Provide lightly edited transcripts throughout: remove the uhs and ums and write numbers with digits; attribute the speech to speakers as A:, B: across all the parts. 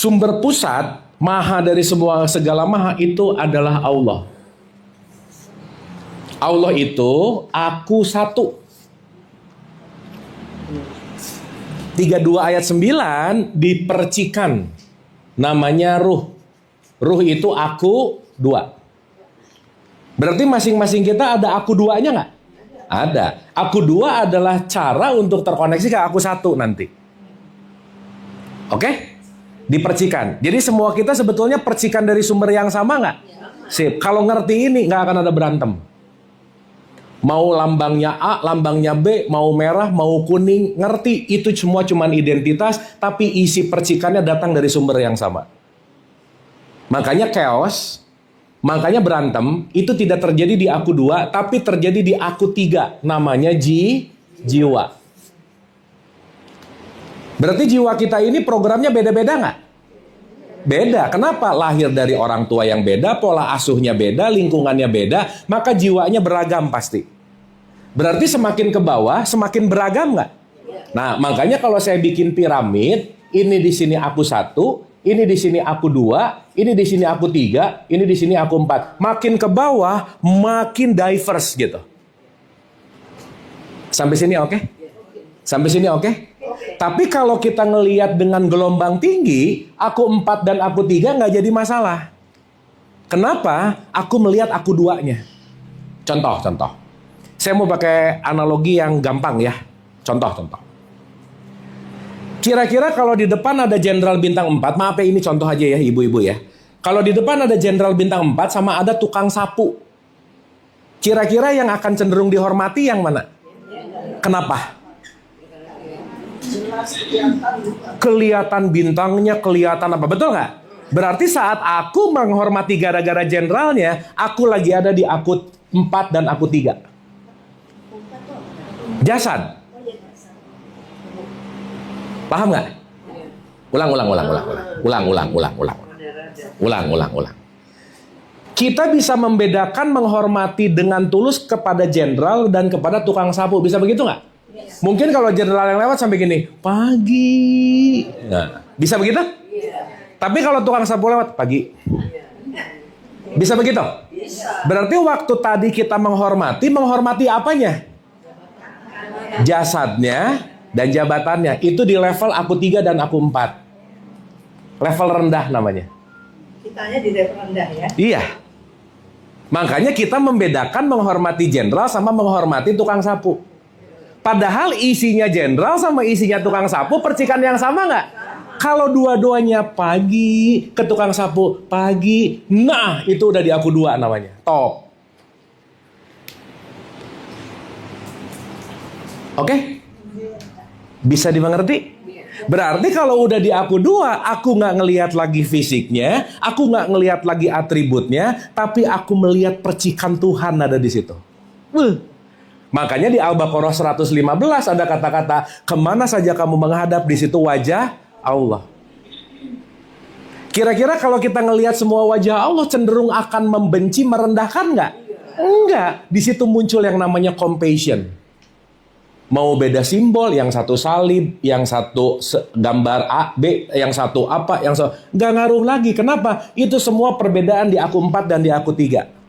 A: Sumber pusat, maha dari semua segala maha itu adalah Allah. Allah itu aku satu. 32 ayat 9 dipercikan. Namanya ruh. Ruh itu aku dua. Berarti masing-masing kita ada aku duanya nggak? Ada. Aku dua adalah cara untuk terkoneksi ke aku satu nanti. Oke? Dipercikan. Jadi semua kita sebetulnya percikan dari sumber yang sama nggak? Sip. Kalau ngerti ini nggak akan ada berantem. Mau lambangnya A, lambangnya B, mau merah, mau kuning, ngerti itu semua cuman identitas, tapi isi percikannya datang dari sumber yang sama. Makanya chaos, makanya berantem, itu tidak terjadi di aku dua, tapi terjadi di aku tiga, namanya jiwa. Berarti jiwa kita ini programnya beda-beda nggak? Beda. Kenapa? Lahir dari orang tua yang beda, pola asuhnya beda, lingkungannya beda, maka jiwanya beragam pasti. Berarti semakin ke bawah, semakin beragam nggak? Nah, makanya kalau saya bikin piramid, ini di sini aku satu, ini di sini aku dua, ini di sini aku tiga, ini di sini aku empat. Makin ke bawah, makin diverse gitu. Sampai sini oke? Sampai sini oke? Tapi kalau kita ngelihat dengan gelombang tinggi, aku 4 dan aku 3 nggak jadi masalah. Kenapa? Aku melihat aku duanya. Contoh. Saya mau pakai analogi yang gampang ya. Contoh. Kira-kira kalau di depan ada jenderal bintang 4, maaf ya ini contoh aja ya ibu-ibu ya. Kalau di depan ada jenderal bintang 4 sama ada tukang sapu. Kira-kira yang akan cenderung dihormati yang mana? Kenapa? Kelihatan bintangnya, kelihatan apa, betul nggak? Berarti saat aku menghormati gara-gara jenderalnya, aku lagi ada di aku 4 dan aku 3. Jasad. Paham nggak? Ulang. Kita bisa membedakan menghormati dengan tulus kepada jenderal dan kepada tukang sapu. Bisa begitu nggak? Mungkin kalau jenderal yang lewat sampai gini, pagi. Nah, bisa begitu? Tapi kalau tukang sapu lewat, pagi. Bisa begitu? Berarti waktu tadi kita menghormati apanya? Jasadnya dan jabatannya. Itu di level aku 3 dan aku 4. Level rendah namanya.
B: Kitanya di level rendah ya?
A: Iya. Makanya kita membedakan menghormati jenderal sama menghormati tukang sapu. Padahal isinya jenderal sama isinya tukang sapu percikan yang sama nggak? Kalau dua-duanya pagi, ke tukang sapu pagi, nah itu udah di aku 2 namanya. Top. Oke? Bisa dimengerti? Berarti kalau udah di aku 2, aku nggak ngelihat lagi fisiknya, aku nggak ngelihat lagi atributnya, tapi aku melihat percikan Tuhan ada di situ. Makanya di Al-Baqarah 115 ada kata-kata, kemana saja kamu menghadap, di situ wajah Allah. Kira-kira kalau kita ngelihat semua wajah Allah cenderung akan membenci, merendahkan nggak? Enggak. Di situ muncul yang namanya compassion. Mau beda simbol, yang satu salib, yang satu gambar A, B, yang satu apa, yang satu nggak ngaruh lagi. Kenapa? Itu semua perbedaan di aku 4 dan di aku 3.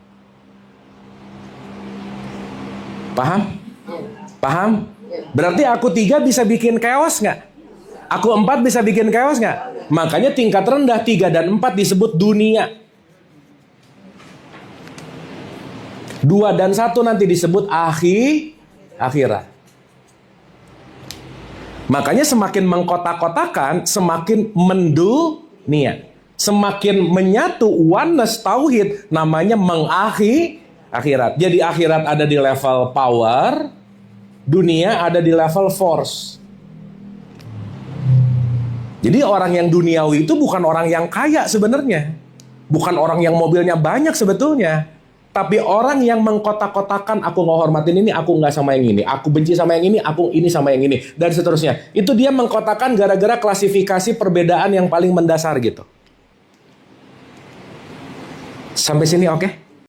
A: Paham? Berarti aku 3 bisa bikin chaos nggak? Aku 4 bisa bikin chaos nggak? Makanya tingkat rendah 3 dan 4 disebut dunia. 2 dan 1 nanti disebut akhirat. Makanya semakin mengkotak-kotakan, semakin mendunia. Semakin menyatu oneness tauhid, namanya akhirat. Jadi akhirat ada di level power, dunia ada di level force. Jadi orang yang duniawi itu bukan orang yang kaya sebenarnya. Bukan orang yang mobilnya banyak sebetulnya. Tapi orang yang mengkotak-kotakan, aku ngehormatin ini, aku nggak sama yang ini. Aku benci sama yang ini, aku ini sama yang ini. Dan seterusnya. Itu dia mengkotakkan gara-gara klasifikasi perbedaan yang paling mendasar gitu. Sampai sini oke?